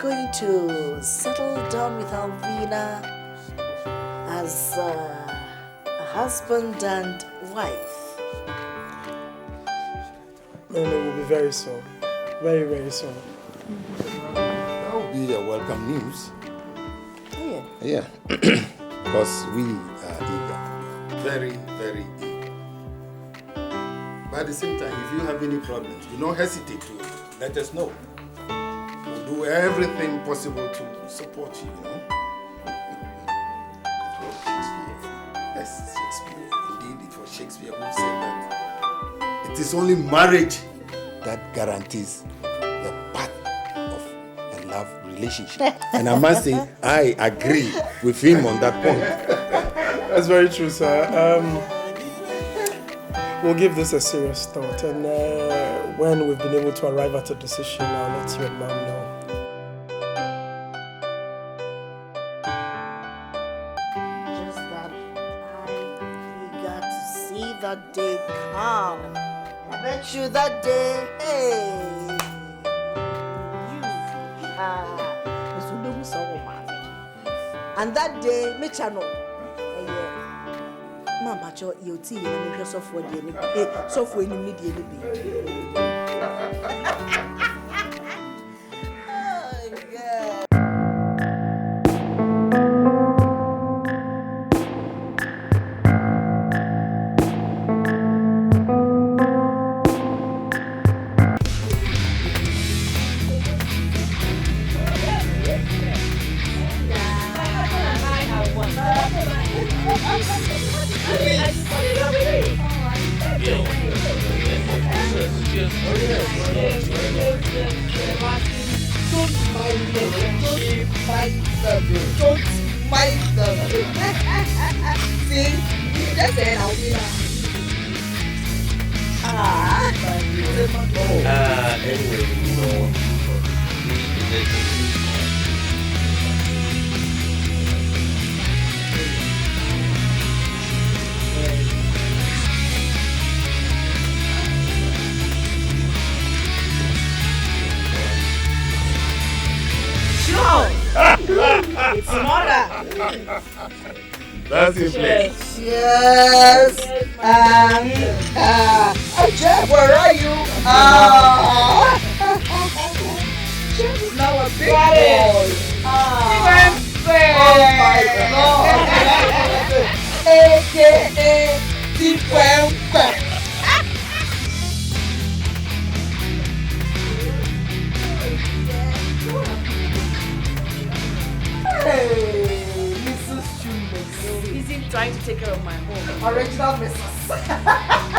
going to settle down with Alvina as a husband and wife? And it will be very soon. Very, very soon. That will be a welcome news. Oh, yeah. Yeah. Because we are eager. Very, very eager. But at the same time, if you have any problems, do not hesitate to let us know. We'll do everything possible to support you, you know. It was Shakespeare. Yes, Shakespeare. Indeed, it was Shakespeare who said that it is only marriage that guarantees the path of a love relationship. And I must say, I agree with him on that point. That's very true, sir. We'll give this a serious thought, and when we've been able to arrive at a decision, I'll let you and Mom know. Just that I'm eager to see that day come. I bet you that day, hey, you are Mr. Udomu Sawomami. And that day, Michano. Mama, you tea and a software, software in the It's mother. That's it, please. Yes. Jeff, where are you? Jeff is now a big boy. Oh my God. AKA Tipempe. Hey, Mrs. Chumbers. He's trying to take care of my home. Original Mrs.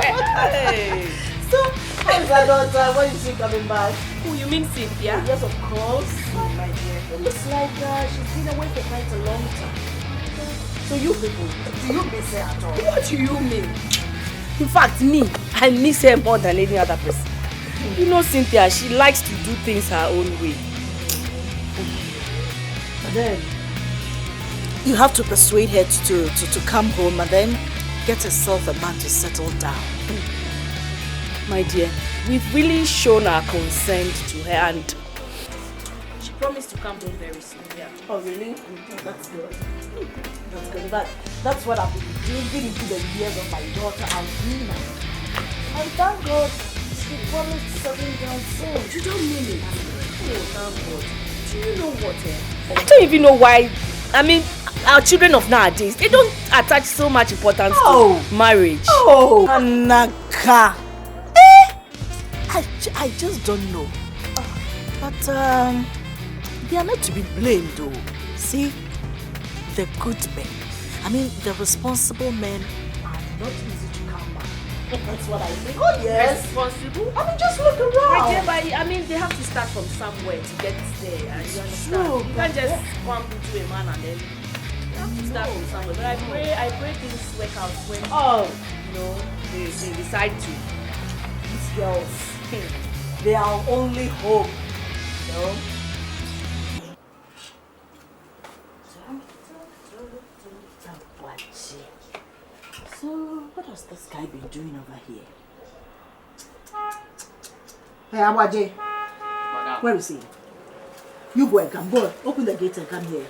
Hey. So, how is that daughter? When is she coming back? Who, you mean Cynthia? Yes, of course. Oh, my dear. It looks like she's been away for quite a long time. So you people, do you miss her at all? What do you mean? In fact, me, I miss her more than any other person. You know Cynthia, she likes to do things her own way. But then, you have to persuade her to come home and then get herself a man to settle down. My dear, we've really shown our consent to her and she promised to come home very soon. Yeah. Oh, really? That's good. That's good. That's what I've been digging into the ears of my daughter, Alvina. And thank God, she promised to settle down soon. You don't mean it. Oh, thank God. Do you know what? I don't even know why. I mean, our children of nowadays, they don't attach so much importance to marriage. Oh, Anaka. I just don't know. But they are not to be blamed though. See, the good men, I mean the responsible men are not easy to come by. That's what I think. Oh yes. Responsible? I mean just look around. My dear, but I mean they have to start from somewhere to get there. And you understand? You can't just bump into a man and then you have to start from somewhere. But I pray things work out when they decide to. These girls, they are our only hope. You know? So, what has this guy been doing over here? Hey, Awaje. Where is he? You go and come. Go, open the gate and come here.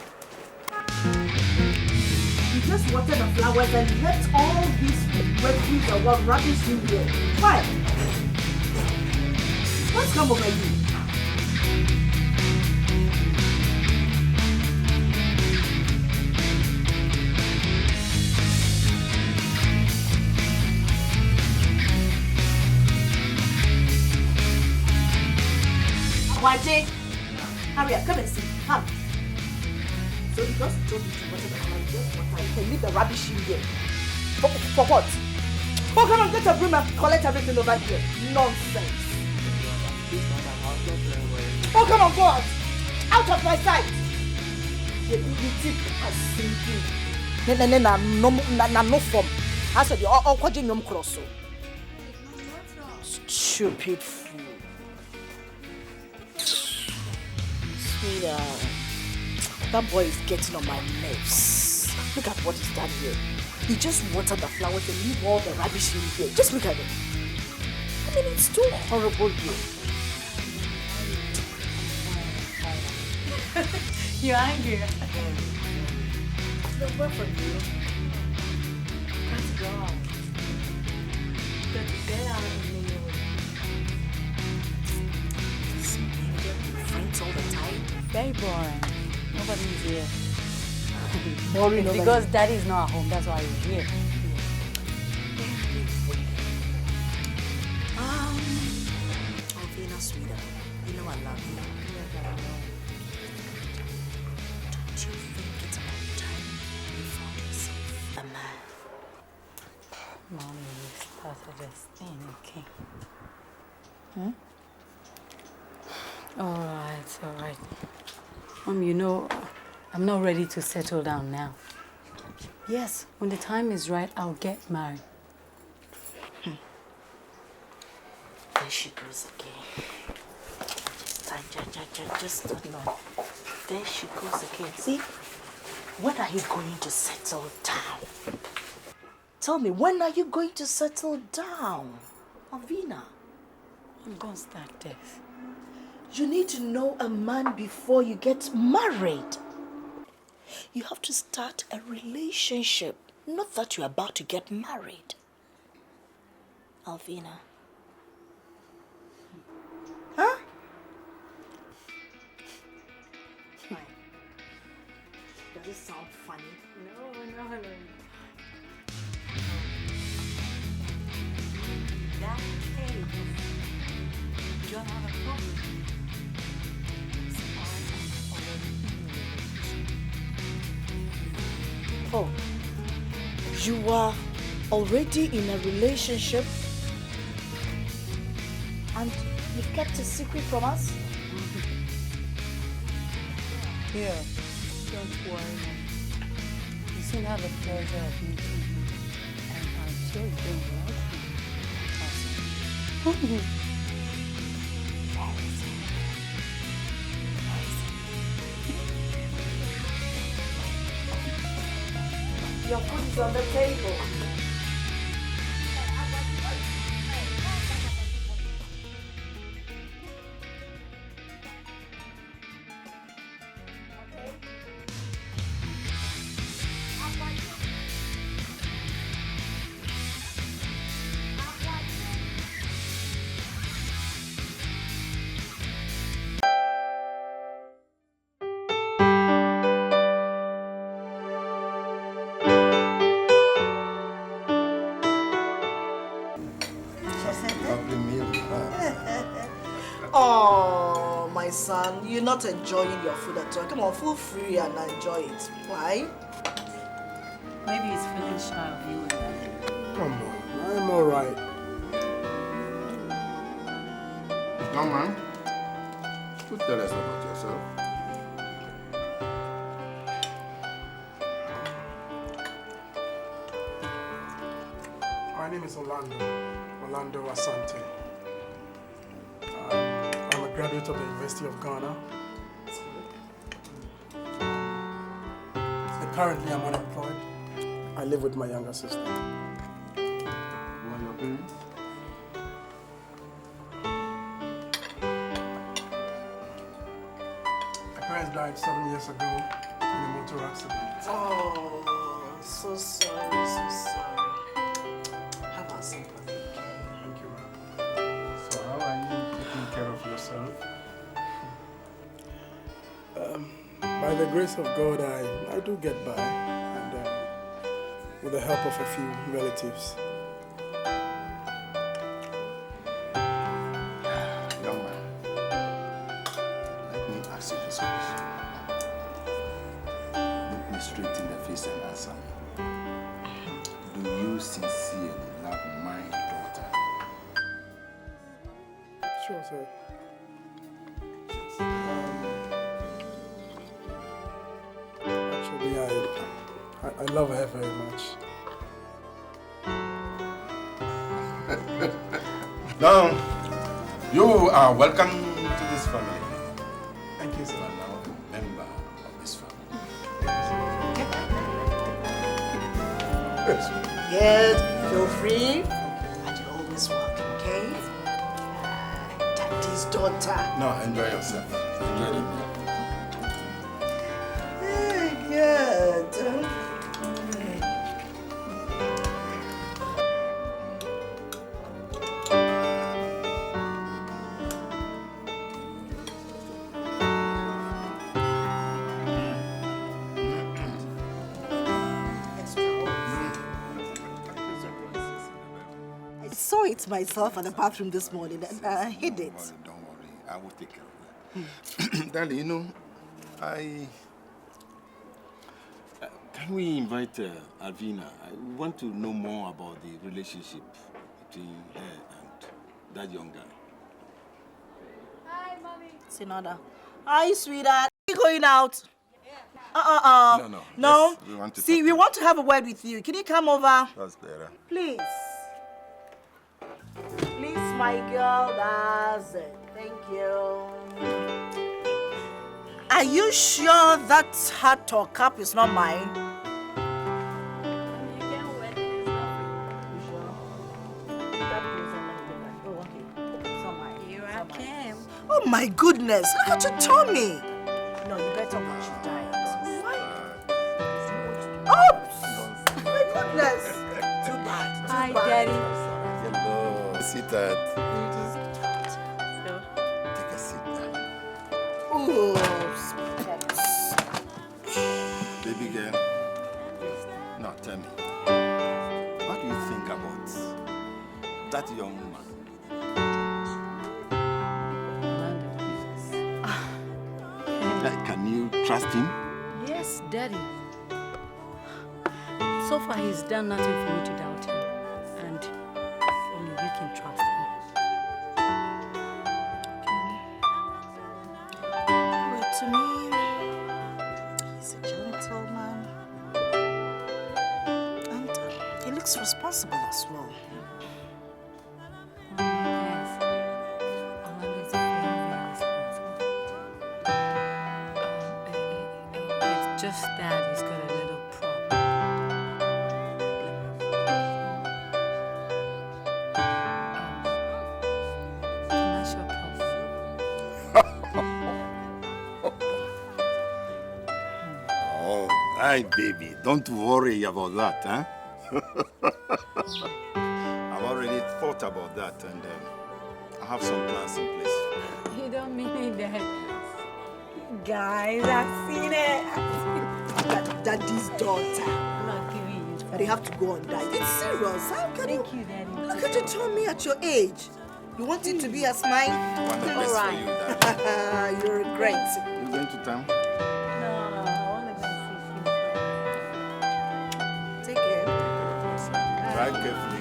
You just watered the flowers and left all these refuse or what rubbish in here. Why? What's come over you? Waje, hurry up, come and see. Come. So because you told me to water the flower, just water. You can leave the rubbish in here. For what? Oh, come on, get a broom and collect everything over here. Nonsense. Oh, come on, go out. Out of my sight. You think I'm sinking. No form. I said, you're all quite in your cross. Stupid fool. Sweetheart, that boy is getting on my nerves. Look at what he's done here. He just watered the flowers and leave all the rubbish in here. Just look at it. I mean, it's too horrible here. You're angry. No work for you. Let's go. Get out of the neighborhood. Friends all the time. Very boring. Nobody's here. Boring over Because daddy is not at home, that's why he's here. Alvina, sweetheart, you know I love you. Don't you think it's about time you found yourself a man? Mommy, you started this thing, okay? Alright. Mom, you know, I'm not ready to settle down now. Yes, when the time is right, I'll get married. There she goes again. Just don't know. There she goes again. See, when are you going to settle down? Tell me, when are you going to settle down? Alvina. Don't start this. You need to know a man before you get married. You have to start a relationship, not that you're about to get married. Alvina. Huh? Fine. Does it sound funny? No. That's okay. You don't have a problem. Oh, you are already in a relationship and you kept a secret from us? Here, don't worry, Mom. You soon have the pleasure of meeting him, and I'm sure you're going to like him. Your food is on the table. Oh, my son, you're not enjoying your food at all. Come on, feel free and enjoy it. Why? Maybe he's feeling shy of you and that. Come on, I'm all right. Come on. You tell us about yourself. My name is Orlando Asante. I'm a graduate of the University of Ghana. And currently, I'm unemployed. I live with my younger sister. Who are your parents? died 7 years ago in a motor accident. Oh, so sorry, so sorry. Have our sympathy. Thank you, ma'am. So how are you taking care of yourself? By the grace of God, I do get by, and with the help of a few relatives. Young man, let me ask you this question. Look me straight in the face and answer me. Do you sincerely love my daughter? Sure, sir. Actually, I love her very much. Now, you are welcome to this family. Thank you, You sir. are now a member of this family. Yes, feel free. And you're always welcome, okay? Daddy's daughter. No, enjoy yourself. Enjoy the meal. Hey, good. I saw it myself at the bathroom this morning and I hid it. Don't worry. I will take care of it. Darling, you know, can we invite Alvina? I want to know more about the relationship between her and that young guy. Sinada. Hi, sweetheart. Are you going out? No. No. Yes, we want to See, talk we to want to have a word with you. Can you come over? That's better. Please. Please, my girl. That's it. Thank you. Are you sure that hat or cap is not mine? Here I came. Oh my goodness, look at your tummy. No, you better watch your diet. Oops! My goodness. Too bad. Hi, Daddy. Hello, sweetheart. Take a seat, darling. Oops. Baby girl. Now tell me, what do you think about that young man? Can you trust him? Yes, Daddy. So far, he's done nothing for me to doubt him. And only you can trust him. Well, to me, he's a gentleman. And he looks responsible as well. Yes. Orlando is very responsible. It's just that he's got a little problem. Financial problem. Oh, hi, baby. Don't worry about that, huh? I've already thought about that, and I have some plans in place. You don't mean it, Dad. Guys, I've seen it. Daddy's daughter. I'm not giving you. But you have to go on diet. It's serious. How can Thank you, Daddy. Look at your tummy at your age. You want it to be as mine? Want the best for you, darling. You're great. You going to town? No, I want to go see you. Take care. Drive carefully.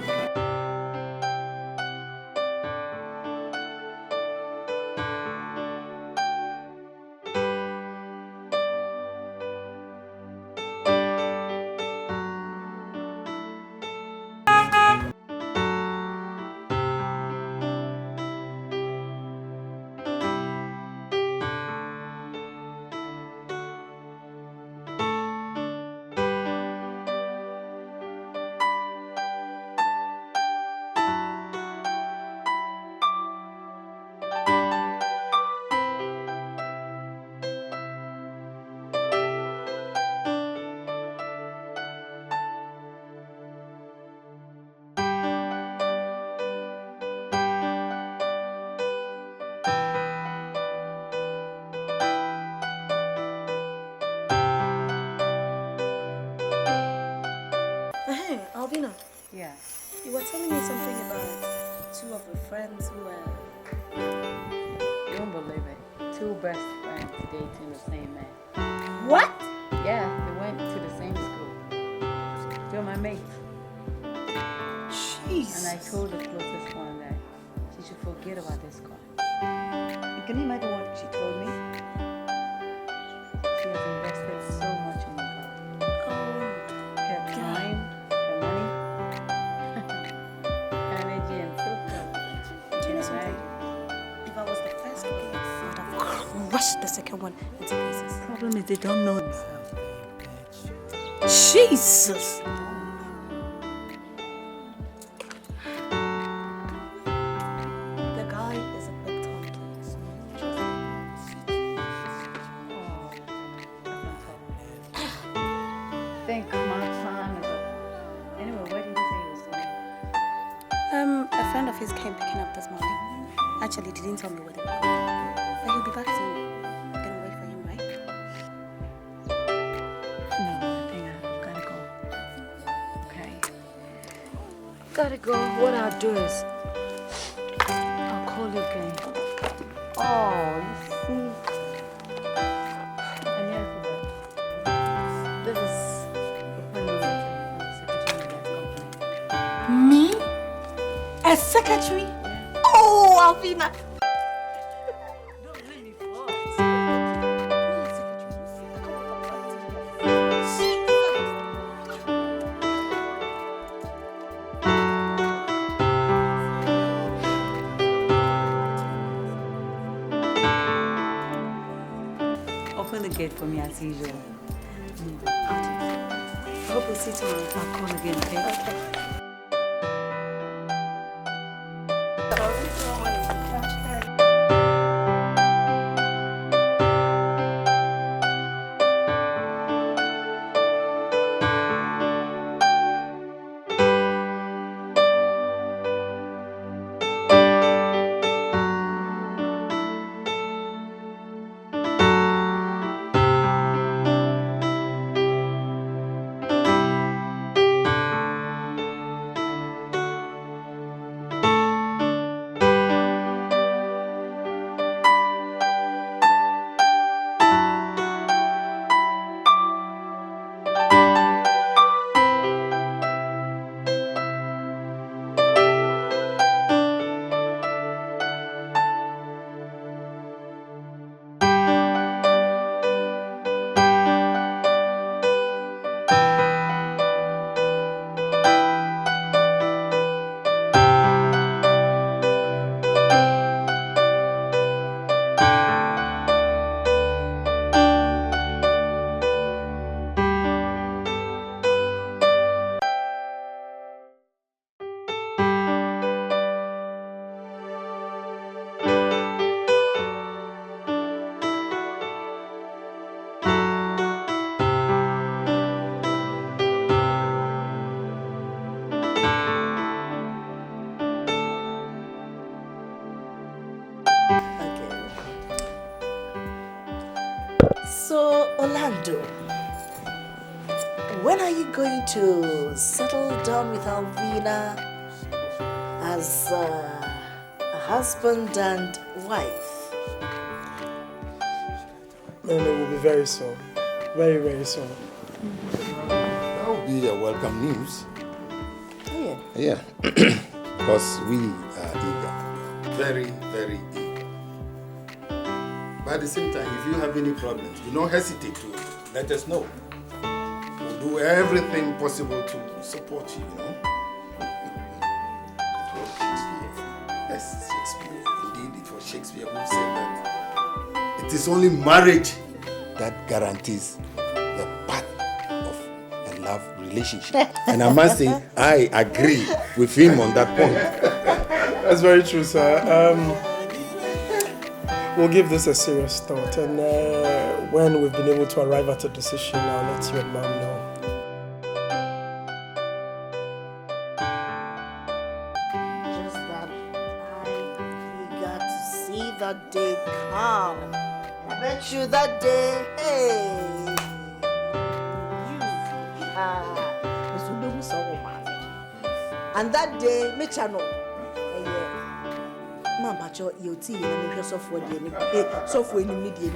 telling me something about two of her friends who are... You won't believe it. Two best friends dating the same man. What? Yeah, they went to the same school. They're my mates. Jeez. And I told the closest one that she should forget about this car. Can you imagine what she told me? She has invested so much in the car. Oh, Her time, her money, her energy, and so forth. do you know something? If I was the first one, I would have crushed the second one into pieces. The problem is they don't know themselves. Jesus! The guy is a big talker. Think my time is up. Anyway, where did you say he was going? A friend of his came picking up this morning. Actually, they didn't tell me where they were going. But he'll be back soon. I'm gonna wait for him, right? No, I think I've gotta go. Okay. Gotta go. What I'll do is I'll call you again. Oh, you see. And yes, this is the secretary of that company. Me? A secretary? Oh, Alvina! Don't let me fall. Open the gate for me as usual. I hope we'll see you tomorrow. I'll call again, okay? So, Orlando, when are you going to settle down with Alvina as a husband and wife? And it will be very soon. Very, very soon. That would be a welcome news. Oh, yeah. Yeah. Because we are eager. Very, very eager. But at the same time, if you have any problems, do not hesitate to let us know. We'll do everything possible to support you, you know. It was Shakespeare. Yes, Shakespeare. Indeed, it was Shakespeare who said that it is only marriage that guarantees the path of a love relationship. And I must say, I agree with him on that point. That's very true, sir. We'll give this a serious thought, and when we've been able to arrive at a decision, I'll let you and Mom know. Just that I'm eager to see that day come. I bet you that day, hey, And that day, me channel. Mama, you tea and me software the software in media.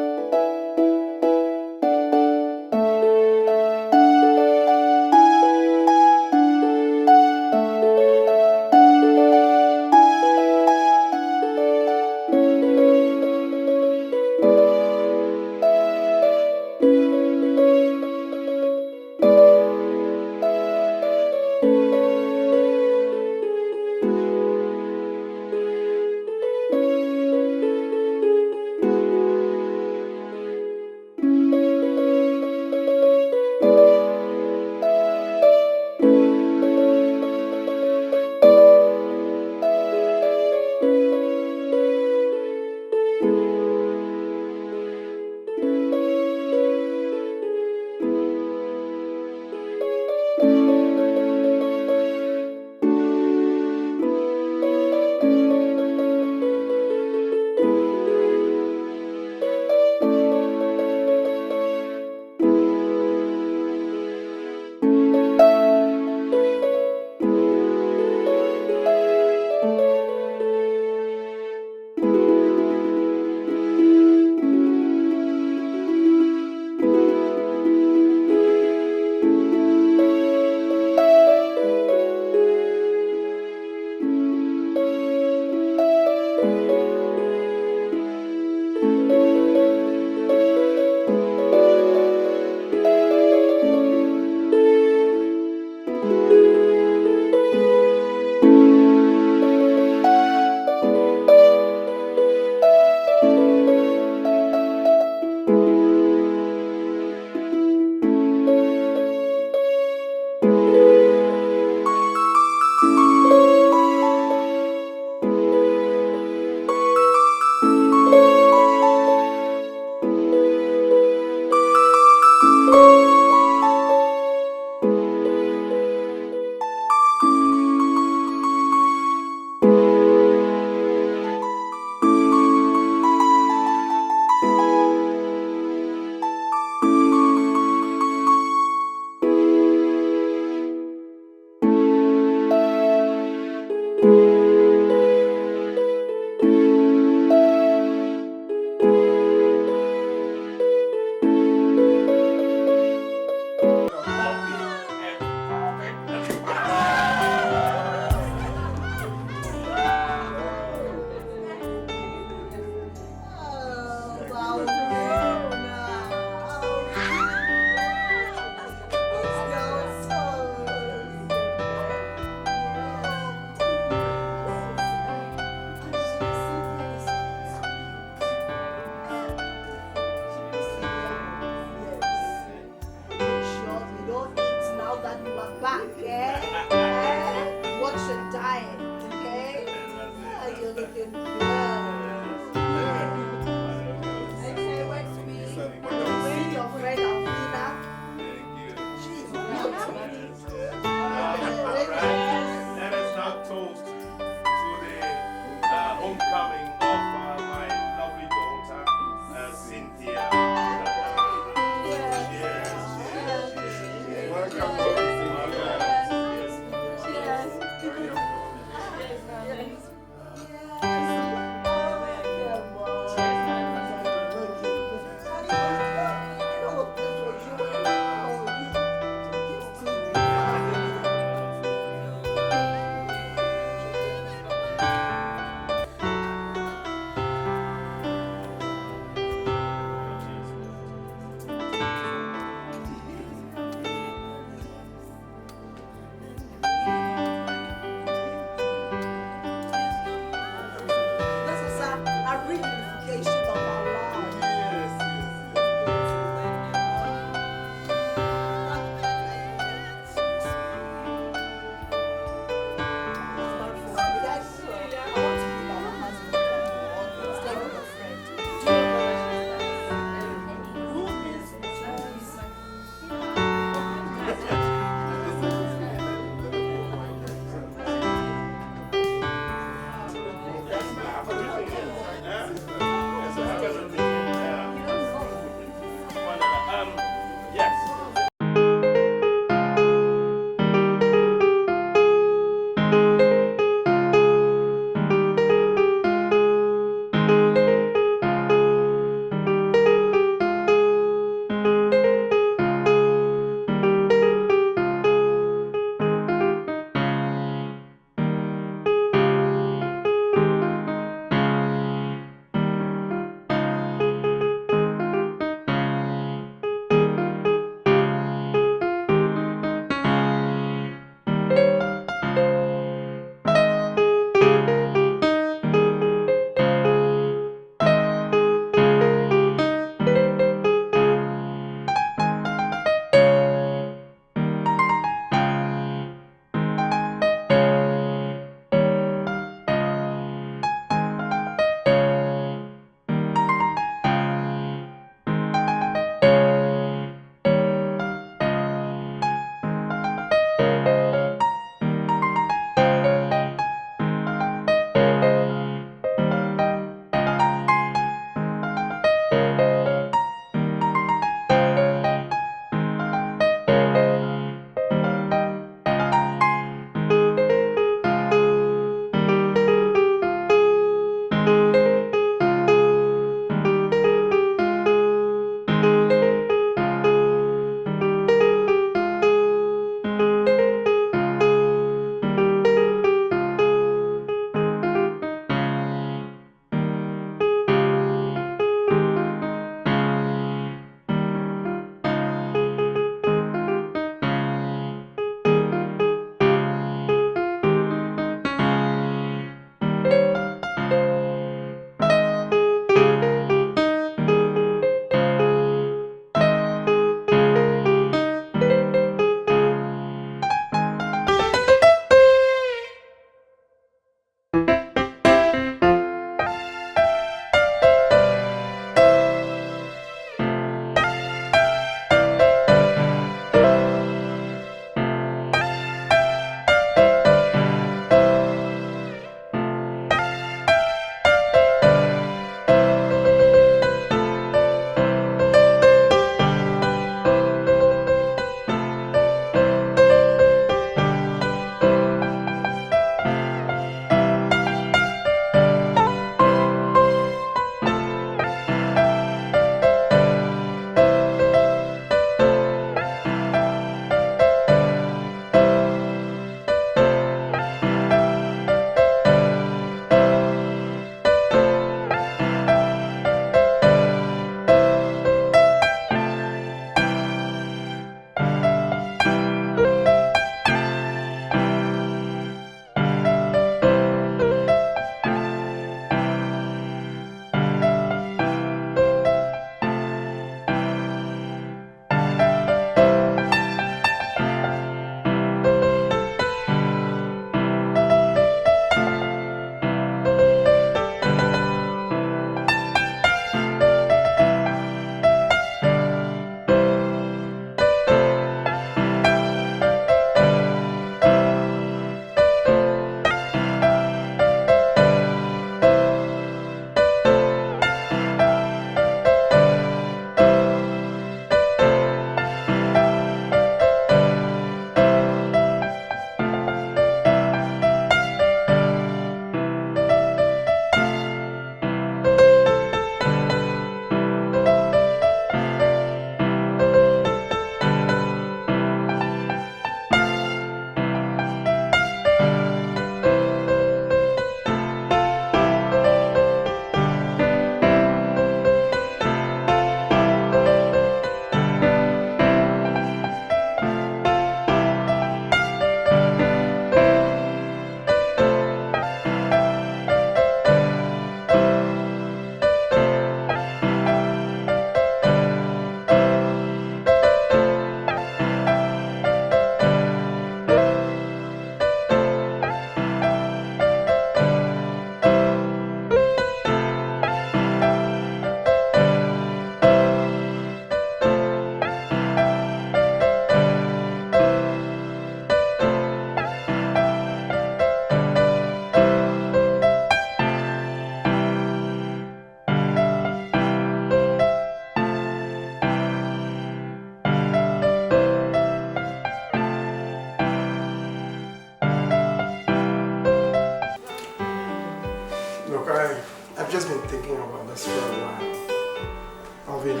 thinking about this for a while. Alvin,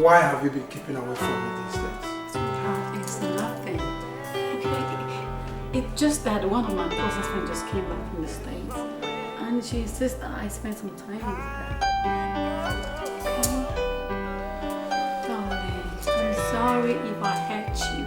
why have you been keeping away from me these days? Sweetheart, it's nothing. Okay, it's just that one of my closest friends just came back from the States. And she insists that I spend some time with her. Okay? Darling, I'm sorry if I hurt you.